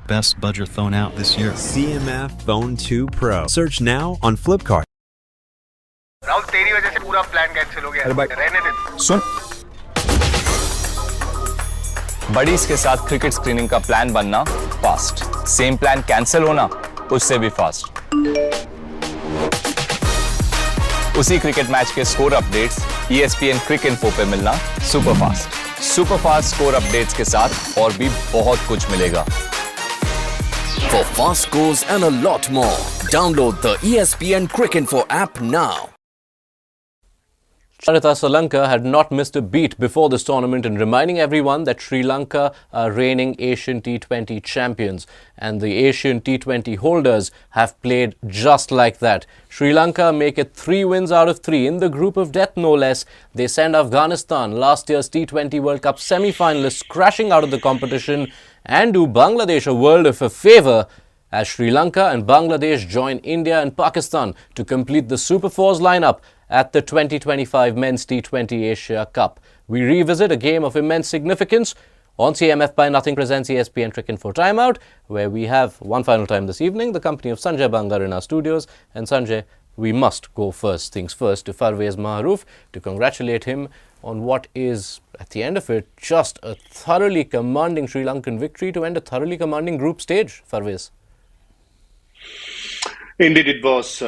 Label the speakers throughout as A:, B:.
A: best budget phone out this year.
B: CMF Phone 2 Pro. Search now on Flipkart.
C: Rahul तेरी वजह से पूरा plan cancel हो गया।
D: अरे भाई
C: रहने दे।
D: सुन,
E: बडीज के साथ क्रिकेट स्क्रीनिंग का प्लान बनना फास्ट, सेम प्लान कैंसिल होना उससे भी फास्ट। उसी क्रिकेट मैच के स्कोर अपडेट्स ESPN क्रिक इन्फो पे मिलना super fast. Super fast score updates के साथ और भी बहुत कुछ मिलेगा।
F: For fast scores and a lot more, download the ESPN Crick Info app now.
G: Sri Lanka had not missed a beat before this tournament in reminding everyone that Sri Lanka are reigning Asian T20 champions, and the Asian T20 holders have played just like that. Sri Lanka make it 3 wins out of 3 in the group of death, no less. They send Afghanistan, last year's T20 World Cup semi-finalists, crashing out of the competition and do Bangladesh a world of a favour as Sri Lanka and Bangladesh join India and Pakistan to complete the Super Fours lineup at the 2025 Men's T20 Asia Cup. We revisit a game of immense significance on CMF by Nothing presents ESPN Crick Info Timeout, where we have one final time this evening, the company of Sanjay Bangar in our studios. And Sanjay, we must go first things first to Farveez Maharoof to congratulate him on what is, at the end of it, just a thoroughly commanding Sri Lankan victory to end a thoroughly commanding group stage, Farveez.
H: Indeed, it was,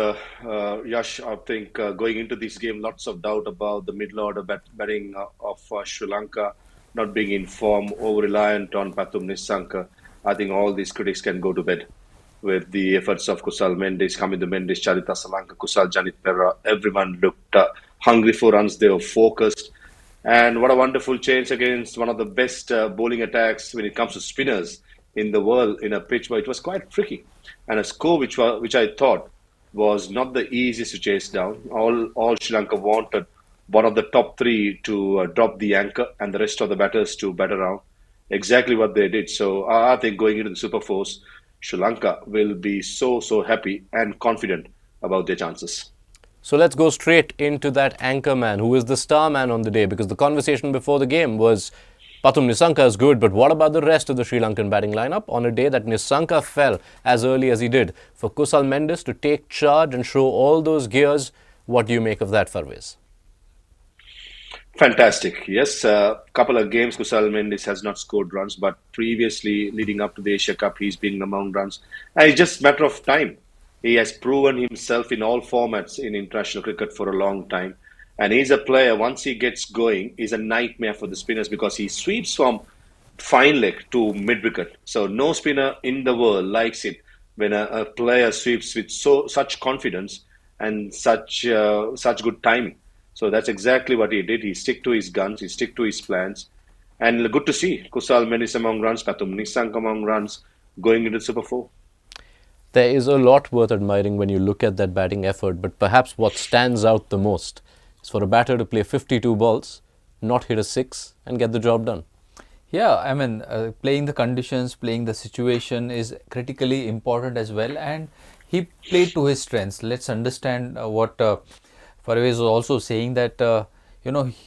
H: Yash. I think going into this game, lots of doubt about the middle order batting of Sri Lanka not being in form, over-reliant on Pathum Nissanka. I think all these critics can go to bed with the efforts of Kusal Mendis, Hamidu Mendis, Charita Salanka, Kusal Janit Perra. Everyone looked hungry for runs. They were focused. And what a wonderful change against one of the best bowling attacks when it comes to spinners in the world in a pitch where it was quite tricky. And a score which I thought was not the easiest to chase down. All Sri Lanka wanted one of the top 3 to drop the anchor and the rest of the batters to bat around. Exactly what they did. So I think going into the Super Fours, Sri Lanka will be so happy and confident about their chances.
G: So let's go straight into that anchor man who is the star man on the day, because the conversation before the game was Pathum Nissanka is good, but what about the rest of the Sri Lankan batting lineup on a day that Nissanka fell as early as he did? For Kusal Mendis to take charge and show all those gears, what do you make of that, Farveez?
H: Fantastic. Yes, a couple of games Kusal Mendis has not scored runs, but previously leading up to the Asia Cup, he's been among runs. And it's just a matter of time. He has proven himself in all formats in international cricket for a long time. And he's a player, once he gets going, is a nightmare for the spinners because he sweeps from fine leg to mid-wicket. So no spinner in the world likes it when a player sweeps with such confidence and such good timing. So that's exactly what he did. He stick to his guns, he stick to his plans. And good to see Kusal Mendis among runs, Pathum Nissanka among runs, going into Super 4.
G: There is a lot worth admiring when you look at that batting effort, but perhaps what stands out the most is for a batter to play 52 balls, not hit a 6 and get the job done.
I: Yeah, I mean, playing the conditions, playing the situation is critically important as well, and he played to his strengths. Let's understand what Farveez was also saying, that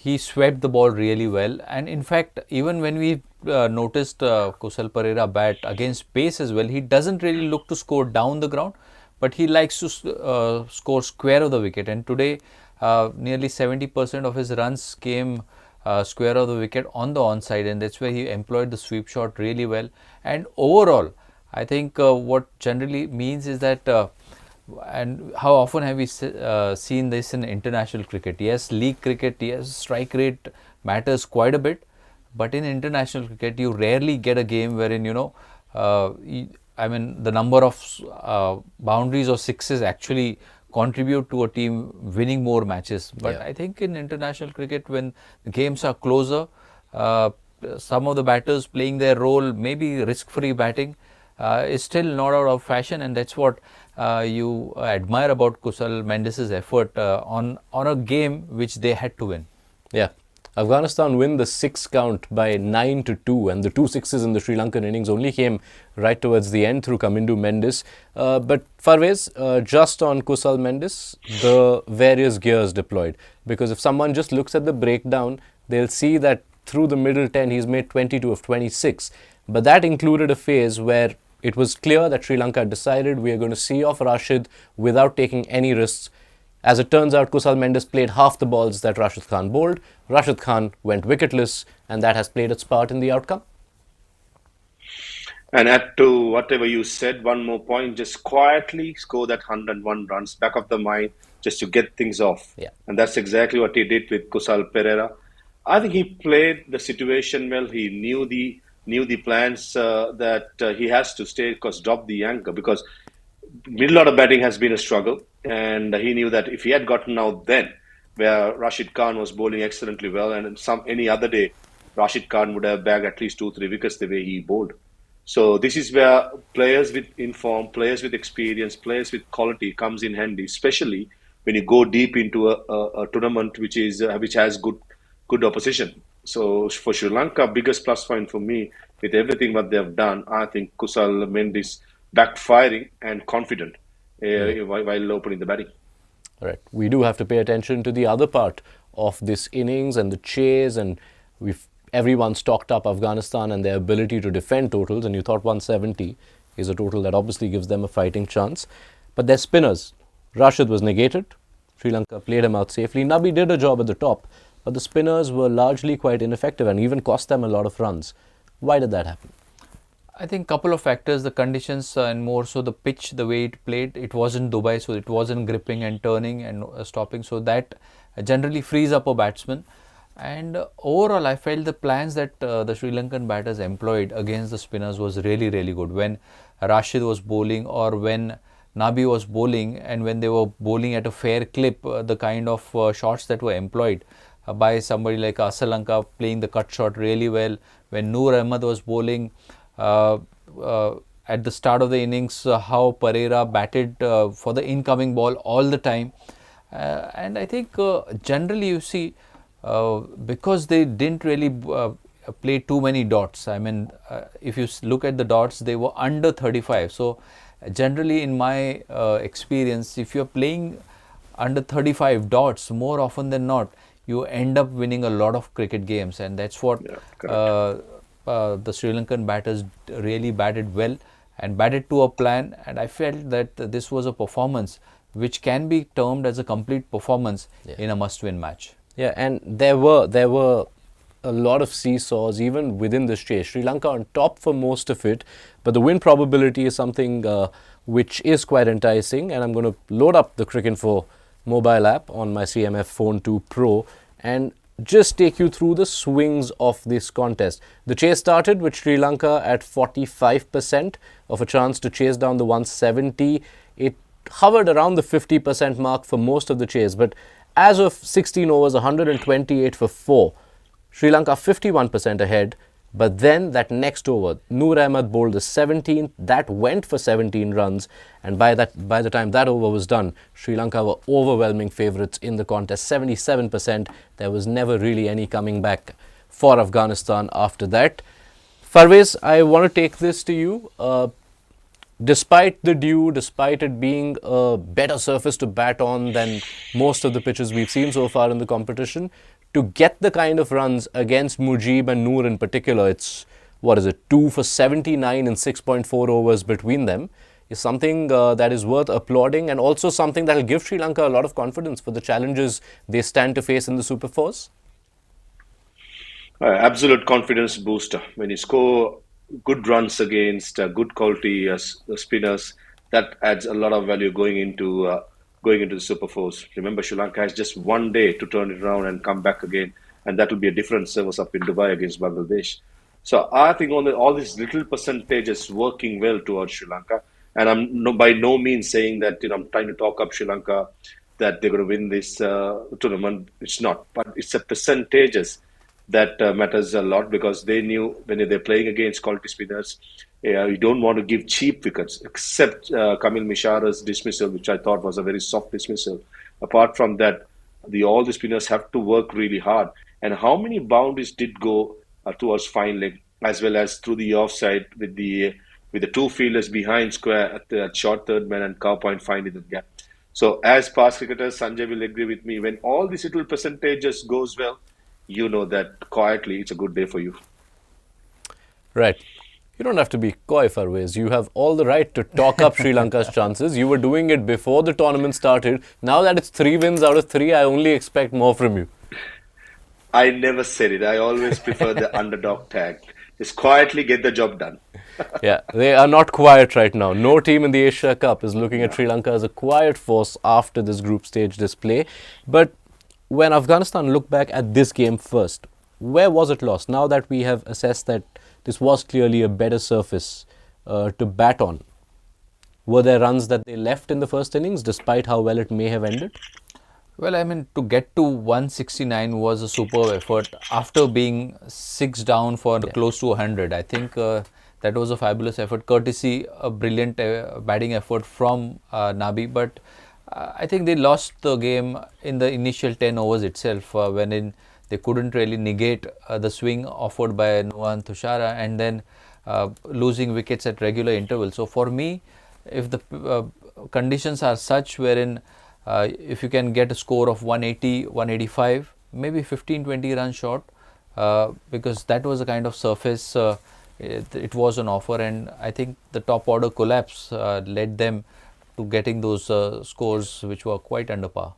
I: he swept the ball really well, and in fact, even when we noticed Kusal Perera bat against pace as well, he doesn't really look to score down the ground, but he likes to score square of the wicket, and today nearly 70% of his runs came square of the wicket on the onside, and that's where he employed the sweep shot really well. And overall, I think what generally means is that and how often have we seen this in international cricket? Yes, league cricket, yes, strike rate matters quite a bit, but in international cricket you rarely get a game wherein the number of boundaries or sixes actually contribute to a team winning more matches. But I think in international cricket, when the games are closer, some of the batters playing their role, maybe risk-free batting, is still not out of fashion, and that's what you admire about Kusal Mendis' effort on a game which they had to win.
G: Yeah. Afghanistan win the 6 count by 9-2, and the 2 sixes in the Sri Lankan innings only came right towards the end through Hamidu Mendis. But Farveez, just on Kusal Mendis, the various gears deployed. Because if someone just looks at the breakdown, they'll see that through the middle 10, he's made 22 of 26. But that included a phase where it was clear that Sri Lanka decided we are going to see off Rashid without taking any risks. As it turns out, Kusal Mendis played half the balls that Rashid Khan bowled. Rashid Khan went wicketless, and that has played its part in the outcome.
H: And add to whatever you said, one more point, just quietly score that 101 runs, back of the mind, just to get things off.
G: Yeah.
H: And that's exactly what he did with Kusal Pereira. I think he played the situation well. He knew the plans that he has to stay, because drop the anchor, because middle order batting has been a struggle. And he knew that if he had gotten out then, where Rashid Khan was bowling excellently well, and any other day, Rashid Khan would have bagged at least 2-3 wickets the way he bowled. So this is where players with inform, players with experience, players with quality comes in handy, especially when you go deep into a tournament which has good opposition. So for Sri Lanka, biggest plus point for me with everything what they have done, I think Kusal Mendis backfiring and confident while opening the batting.
G: Right. We do have to pay attention to the other part of this innings and the chase, and everyone's talked up Afghanistan and their ability to defend totals, and you thought 170 is a total that obviously gives them a fighting chance. But their spinners, Rashid was negated. Sri Lanka played him out safely. Nabi did a job at the top, but the spinners were largely quite ineffective and even cost them a lot of runs. Why did that happen?
I: I think couple of factors, the conditions and more so the pitch, the way it played. It wasn't Dubai, so it wasn't gripping and turning and stopping. So that generally frees up a batsman. And overall, I felt the plans that the Sri Lankan batters employed against the spinners was really, really good. When Rashid was bowling or when Nabi was bowling, and when they were bowling at a fair clip, the kind of shots that were employed by somebody like Sri Lanka playing the cut shot really well. When Noor Ahmed was bowling at the start of the innings, how Pereira batted for the incoming ball all the time. And I think generally you see, because they didn't really play too many dots. I mean, if you look at the dots, they were under 35. So generally in my experience, if you're playing under 35 dots, more often than not, you end up winning a lot of cricket games. And that's what the Sri Lankan batters really batted well and batted to a plan. And I felt that this was a performance which can be termed as a complete performance in a must-win match.
G: Yeah, and there were a lot of seesaws even within this chase. Sri Lanka on top for most of it, but the win probability is something which is quite enticing. And I'm going to load up the Cricinfo mobile app on my CMF Phone 2 Pro and just take you through the swings of this contest. The chase started with Sri Lanka at 45% of a chance to chase down the 170. It hovered around the 50% mark for most of the chase, but as of 16 overs, 128 for 4, Sri Lanka 51% ahead. But then that next over, Noor Ahmed bowled the 17th, that went for 17 runs, and by the time that over was done, Sri Lanka were overwhelming favourites in the contest, 77%. There was never really any coming back for Afghanistan after that. Farveez, I want to take this to you. Despite the dew, despite it being a better surface to bat on than most of the pitches we've seen so far in the competition, to get the kind of runs against Mujib and Noor in particular, it's, 2 for 79 in 6.4 overs between them, is something that is worth applauding, and also something that will give Sri Lanka a lot of confidence for the challenges they stand to face in the Super Fours.
H: Absolute confidence booster. When you score good runs against good quality spinners, that adds a lot of value going into the Super Fours. Remember, Sri Lanka has just one day to turn it around and come back again, and that will be a different service up in Dubai against Bangladesh. So I think all these little percentages working well towards Sri Lanka, and I'm by no means saying that I'm trying to talk up Sri Lanka that they're going to win this tournament. It's not, but it's a percentages that matters a lot, because they knew when they're playing against quality spinners, you don't want to give cheap wickets, except Kamil Mishara's dismissal, which I thought was a very soft dismissal. Apart from that, all the spinners have to work really hard. And how many boundaries did go towards fine leg, as well as through the offside with the two fielders behind square at the short third man and cow point finding the gap. So as past cricketers, Sanjay will agree with me, when all these little percentages goes well, you know that quietly it's a good day for you.
G: Right. You don't have to be coy, Farveez. You have all the right to talk up Sri Lanka's chances. You were doing it before the tournament started. Now that it's 3 wins out of 3, I only expect more from you.
H: I never said it. I always prefer the underdog tag. Just quietly get the job done.
G: Yeah, they are not quiet right now. No team in the Asia Cup is looking at Sri Lanka as a quiet force after this group stage display. But when Afghanistan look back at this game first, where was it lost? Now that we have assessed that this was clearly a better surface to bat on, were there runs that they left in the first innings despite how well it may have ended?
I: Well, I mean, to get to 169 was a superb effort after being 6 down for close to 100. I think that was a fabulous effort, courtesy a brilliant batting effort from Nabi. But I think they lost the game in the initial 10 overs itself they couldn't really negate the swing offered by Nuwan Thushara and then losing wickets at regular intervals. So for me, if the conditions are such wherein if you can get a score of 180, 185, maybe 15, 20 runs short, because that was the kind of surface it was on offer, and I think the top order collapse led them to getting those scores which were quite under par.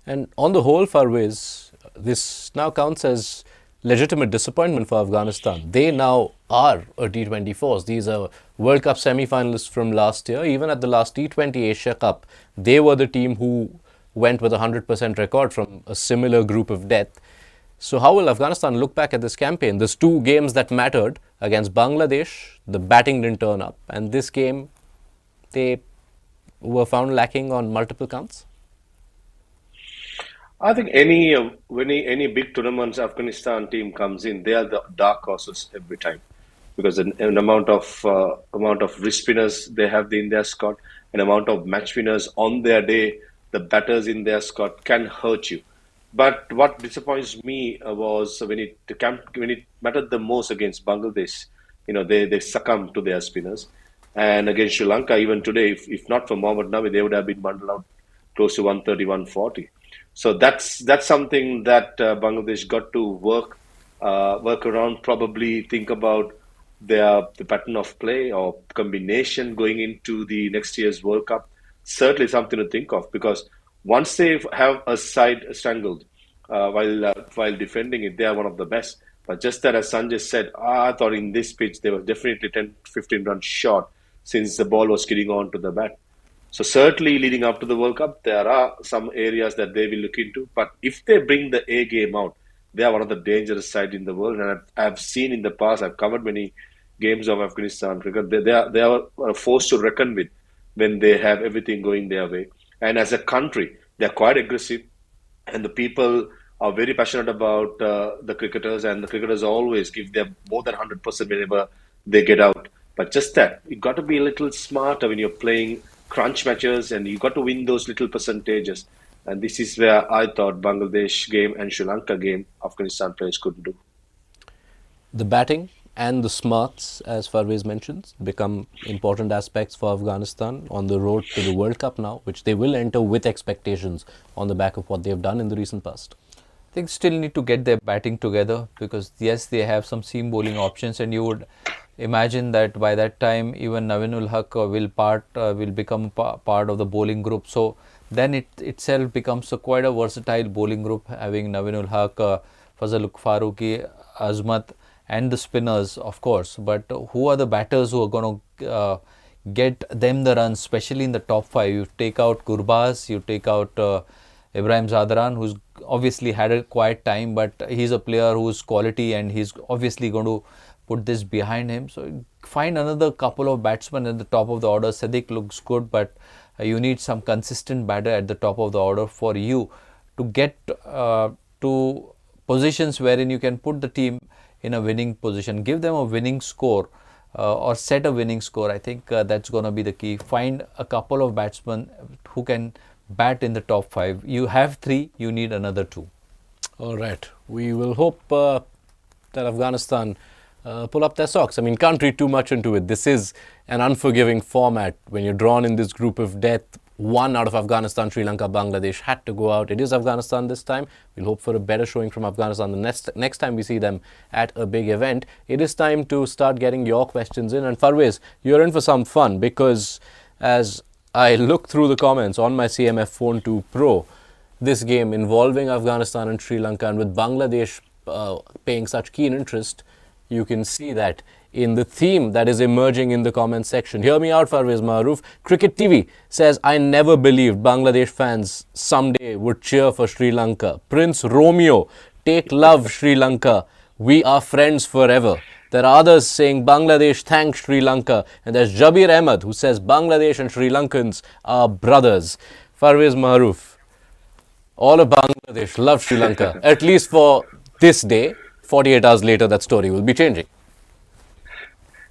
G: And on the whole, Farveez, this now counts as legitimate disappointment for Afghanistan. They now are a T20 force. These are World Cup semi-finalists from last year. Even at the last T20 Asia Cup, they were the team who went with a 100% record from a similar group of death. So how will Afghanistan look back at this campaign? There's 2 games that mattered against Bangladesh. The batting didn't turn up. And this game, they were found lacking on multiple counts.
H: I think any big tournaments Afghanistan team comes in, they are the dark horses every time, because an amount of wrist spinners they have in their squad, an amount of match winners on their day, the batters in their squad can hurt you. But what disappoints me was when it mattered the most against Bangladesh, they succumbed to their spinners, and against Sri Lanka even today, if not for Mohammad Nabi, they would have been bundled out close to 130, 140. So that's something that Bangladesh got to work around. Probably think about the pattern of play or combination going into the next year's World Cup. Certainly something to think of, because once they have a side strangled while defending it, they are one of the best. But just that, as Sanjay said, I thought in this pitch they were definitely 10, 15 runs short since the ball was skidding on to the bat. So certainly leading up to the World Cup, there are some areas that they will look into. But if they bring the A game out, they are one of the dangerous sides in the world. And I've seen in the past, I've covered many games of Afghanistan cricket. They are a force to reckon with when they have everything going their way. And as a country, they are quite aggressive. And the people are very passionate about the cricketers. And the cricketers always give them more than 100% whenever they get out. But just that, you've got to be a little smarter when you're playing crunch matches, and you got to win those little percentages. And this is where I thought Bangladesh game and Sri Lanka game Afghanistan players couldn't do.
G: The batting and the smarts, as Farveez mentions, become important aspects for Afghanistan on the road to the World Cup now, which they will enter with expectations on the back of what they have done in the recent past.
I: I think still need to get their batting together, because yes, they have some seam bowling options, and you would imagine that by that time even Naveen Haq will become part of the bowling group. So then it itself becomes quite a versatile bowling group, having Naveen Haq, Fazal Farooqi, Azmat, and the spinners, of course. But who are the batters who are going to get them the runs, especially in the top 5? You take out Gurbaz, you take out Ibrahim Zadran, who's obviously had a quiet time, but he's a player who's quality, and he's obviously going to put this behind him. So find another couple of batsmen at the top of the order. Sadiq looks good, but you need some consistent batter at the top of the order for you to get to positions wherein you can put the team in a winning position, give them a winning score or set a winning score. I think that's going to be the key. Find a couple of batsmen who can bat in the top 5. You have 3, you need another 2.
G: All right. We will hope that Afghanistan pull up their socks. I mean, can't read too much into it. This is an unforgiving format. When you're drawn in this group of death, one out of Afghanistan, Sri Lanka, Bangladesh had to go out. It is Afghanistan this time. We'll hope for a better showing from Afghanistan the next time we see them at a big event. It is time to start getting your questions in. And Farveez, you're in for some fun, because as I look through the comments on my CMF Phone 2 Pro, this game involving Afghanistan and Sri Lanka, and with Bangladesh paying such keen interest, you can see that in the theme that is emerging in the comment section. Hear me out, Farveez. Maharoof. Cricket TV says, I never believed Bangladesh fans someday would cheer for Sri Lanka. Prince Romeo, take love, Sri Lanka. We are friends forever. There are others saying Bangladesh thanks Sri Lanka. And there's Jabir Ahmed, who says Bangladesh and Sri Lankans are brothers. Farveez, Maharoof, all of Bangladesh love Sri Lanka. At least for this day. 48 hours later, that story will be changing.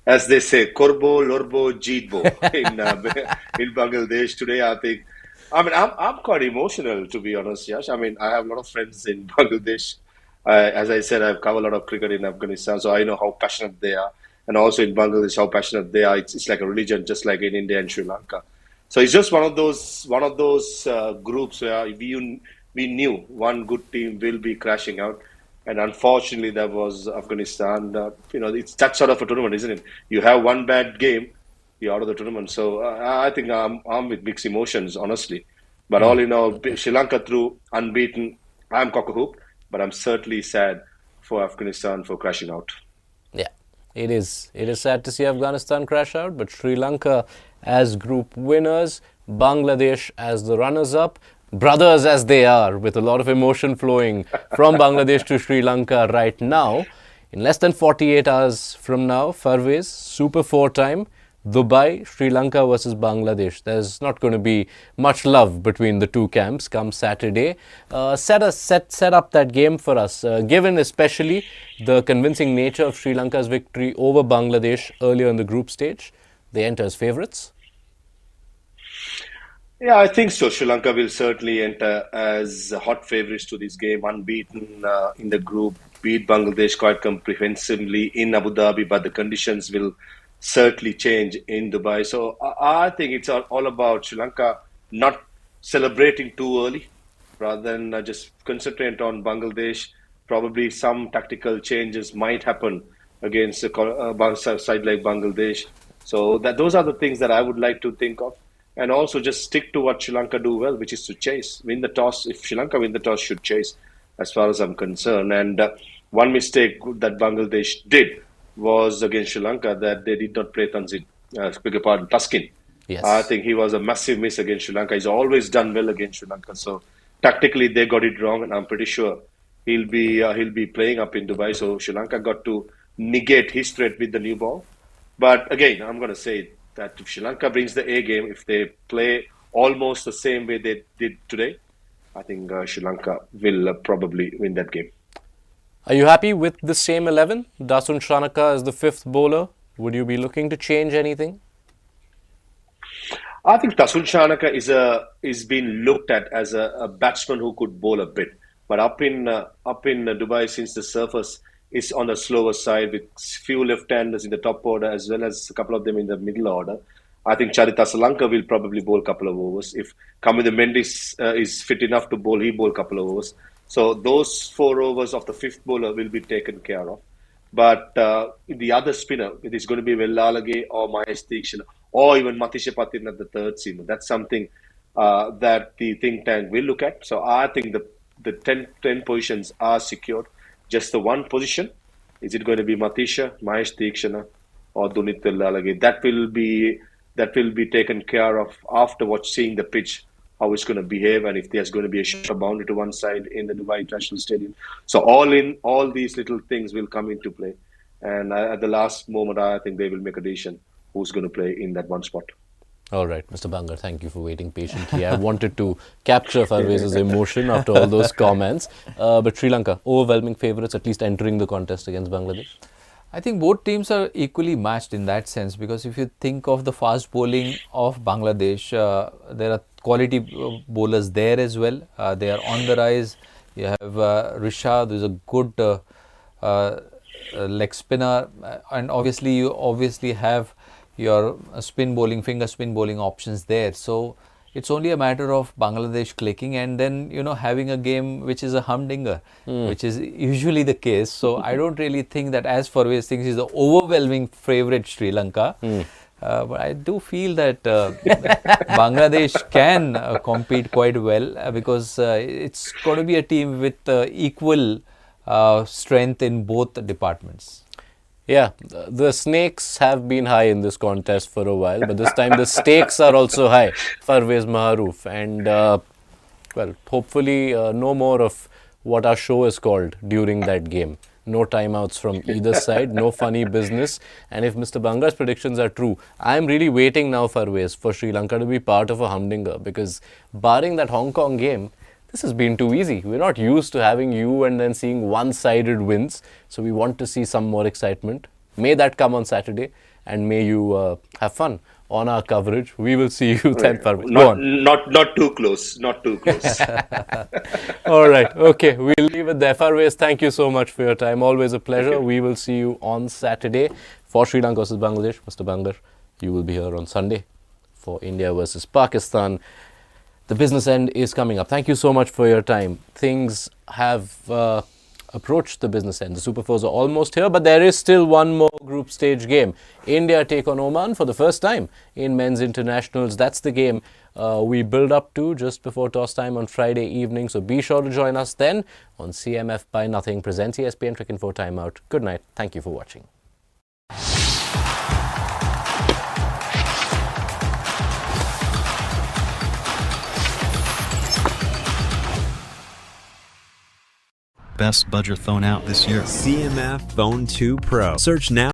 H: As they say, Korbo, Lorbo, Jeetbo in Bangladesh today. I'm quite emotional, to be honest, Yash. I mean, I have a lot of friends in Bangladesh. As I said, I've covered a lot of cricket in Afghanistan, so I know how passionate they are, and also in Bangladesh how passionate they are. It's like a religion, just like in India and Sri Lanka. So it's just one of those groups where we knew one good team will be crashing out. And unfortunately, that was Afghanistan. It's that sort of a tournament, isn't it? You have one bad game, you're out of the tournament. So I think I'm with mixed emotions, honestly. But all in all, Sri Lanka through unbeaten. I'm cock-a-hoop, but I'm certainly sad for Afghanistan for crashing out.
G: Yeah, it is. It is sad to see Afghanistan crash out, but Sri Lanka as group winners, Bangladesh as the runners-up. Brothers as they are, with a lot of emotion flowing from Bangladesh to Sri Lanka right now. In less than 48 hours from now, Farveez, Super 4 time, Dubai, Sri Lanka versus Bangladesh. There's not going to be much love between the two camps come Saturday. Set up that game for us, given especially the convincing nature of Sri Lanka's victory over Bangladesh earlier in the group stage. They enter as favourites.
H: Yeah, I think so. Sri Lanka will certainly enter as hot favourites to this game, unbeaten in the group, beat Bangladesh quite comprehensively in Abu Dhabi, but the conditions will certainly change in Dubai. So I think it's all about Sri Lanka not celebrating too early, rather than just concentrate on Bangladesh. Probably some tactical changes might happen against a side like Bangladesh. So those are the things that I would like to think of. And also just stick to what Sri Lanka do well, which is to chase, win the toss. If Sri Lanka win the toss, should chase, as far as I'm concerned. And one mistake that Bangladesh did was against Sri Lanka, that they did not play Tuskin.
G: Yes.
H: I think he was a massive miss against Sri Lanka. He's always done well against Sri Lanka. So tactically, they got it wrong, and I'm pretty sure he'll be playing up in Dubai. So Sri Lanka got to negate his threat with the new ball. But again, I'm going to say that if Sri Lanka brings the A game, if they play almost the same way they did today, I think Sri Lanka will probably win that game.
G: Are you happy with the same 11? Dasun Shanaka as the fifth bowler. Would you be looking to change anything?
H: I think Dasun Shanaka is being looked at as a batsman who could bowl a bit. But up in Dubai, since the surface is on the slower side, with few left-handers in the top order as well as a couple of them in the middle order, I think Charita Salanka will probably bowl a couple of overs. If Kusal Mendis is fit enough to bowl, he bowl a couple of overs. So those 4 overs of the fifth bowler will be taken care of. But the other spinner, it is going to be Vellalage or Mahesh Deekshana or even Matisha Patin at the third seamer. That's something that the think tank will look at. So I think the 10 positions are secured. Just the one position, is it going to be Matisha, Mahesh Deekshana or Dunit Vellalage? That will be taken care of after seeing the pitch, how it's going to behave, and if there's going to be a short boundary to one side in the Dubai International Stadium. So all these little things will come into play. And at the last moment, I think they will make a decision who's going to play in that one spot.
G: All right, Mr. Bangar, thank you for waiting patiently. I wanted to capture Farveez's emotion after all those comments. But Sri Lanka, overwhelming favourites, at least entering the contest against Bangladesh?
I: I think both teams are equally matched in that sense, because if you think of the fast bowling of Bangladesh, there are quality bowlers there as well. They are on the rise. You have Rishad, who is a good leg spinner, and you obviously have your finger spin bowling options there. So it's only a matter of Bangladesh clicking and then, having a game which is a humdinger, which is usually the case. So I don't really think that, as Farveez thinks, is the overwhelming favorite Sri Lanka. But I do feel that Bangladesh can compete quite well because it's going to be a team with equal strength in both departments.
G: Yeah, the snakes have been high in this contest for a while, but this time the stakes are also high. Farveez, Maharoof, and well, hopefully no more of what our show is called during that game. No timeouts from either side, no funny business. And if Mr. Bangar's predictions are true, I'm really waiting now, Farveez, for Sri Lanka to be part of a humdinger, because barring that Hong Kong game, this has been too easy. We're not used to having you and then seeing one-sided wins. So we want to see some more excitement. May that come on Saturday, and may you have fun on our coverage. We will see you then, Farveez. Go on.
H: Not too close. Not too close.
G: All right. Okay. We'll leave it there. Farveez, thank you so much for your time. Always a pleasure.
H: Okay.
G: We will see you on Saturday for Sri Lanka versus Bangladesh. Mr. Bangar, you will be here on Sunday for India versus Pakistan. The business end is coming up. Thank you so much for your time. Things have approached the business end. The Super Fours are almost here, but there is still one more group stage game. India take on Oman for the first time in men's internationals. That's the game we build up to just before toss time on Friday evening. So be sure to join us then on CMF by Nothing presents ESPN Cricket for Timeout. Good night. Thank you for watching.
A: Best budget phone out this year.
B: CMF Phone 2 Pro. Search now.